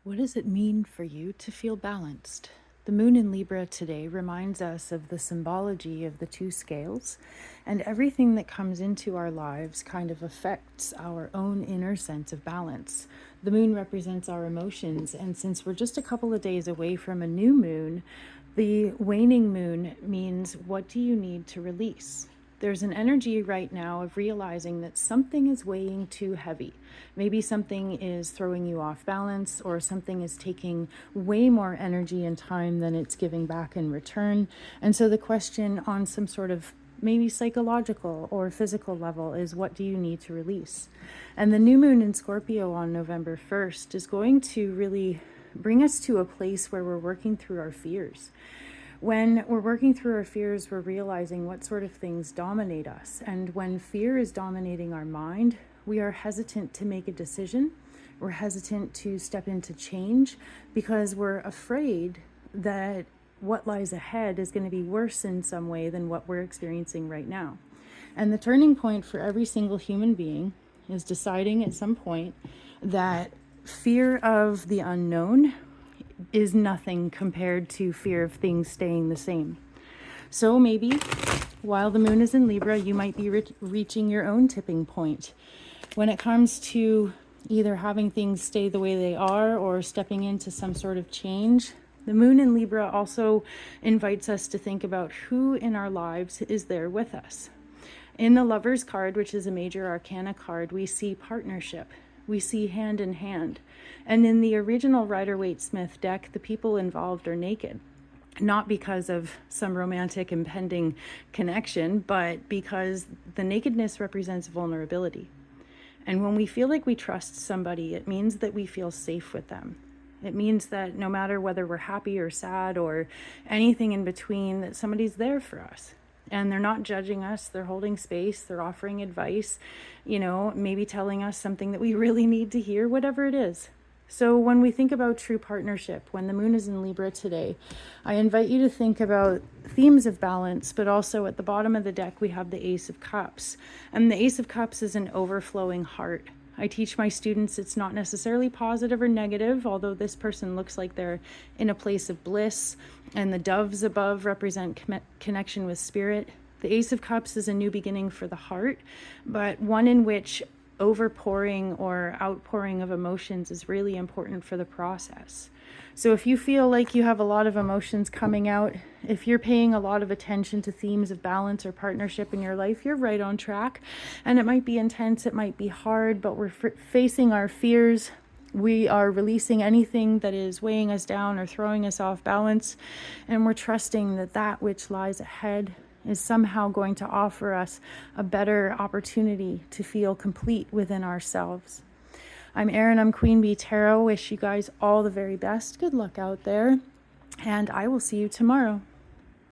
What does it mean for you to feel balanced? The moon in Libra today reminds us of the symbology of the two scales, and everything that comes into our lives kind of affects our own inner sense of balance. The moon represents our emotions, and since we're just a couple of days away from a new moon, the waning moon means what do you need to release? There's an energy right now of realizing that something is weighing too heavy. Maybe something is throwing you off balance, or something is taking way more energy and time than it's giving back in return. And so the question on some sort of maybe psychological or physical level is, what do you need to release? And the new moon in Scorpio on November 1st is going to really bring us to a place where we're working through our fears. When we're working through our fears, we're realizing what sort of things dominate us. And when fear is dominating our mind, we are hesitant to make a decision. We're hesitant to step into change because we're afraid that what lies ahead is going to be worse in some way than what we're experiencing right now. And the turning point for every single human being is deciding at some point that fear of the unknown is nothing compared to fear of things staying the same. So maybe while the moon is in Libra, you might be reaching your own tipping point when it comes to either having things stay the way they are or stepping into some sort of change. The moon in Libra also invites us to think about who in our lives is there with us. In the Lover's card, which is a major arcana card, we see partnership. We see hand in hand. And in the original Rider-Waite-Smith deck, the people involved are naked. Not because of some romantic impending connection, but because the nakedness represents vulnerability. And when we feel like we trust somebody, it means that we feel safe with them. It means that no matter whether we're happy or sad or anything in between, that somebody's there for us. And they're not judging us, they're holding space, they're offering advice, maybe telling us something that we really need to hear, whatever it is. So when we think about true partnership, when the moon is in Libra today, I invite you to think about themes of balance, but also at the bottom of the deck, we have the Ace of Cups. And the Ace of Cups is an overflowing heart. I teach my students it's not necessarily positive or negative, although this person looks like they're in a place of bliss, and the doves above represent connection with spirit. The Ace of Cups is a new beginning for the heart, but one in which overpouring or outpouring of emotions is really important for the process. So if you feel like you have a lot of emotions coming out, if you're paying a lot of attention to themes of balance or partnership in your life, you're right on track. And it might be intense, it might be hard, but we're facing our fears. We are releasing anything that is weighing us down or throwing us off balance. And we're trusting that that which lies ahead is somehow going to offer us a better opportunity to feel complete within ourselves. I'm Erin, I'm QueenBeeTarot. Wish you guys all the very best. Good luck out there, and I will see you tomorrow.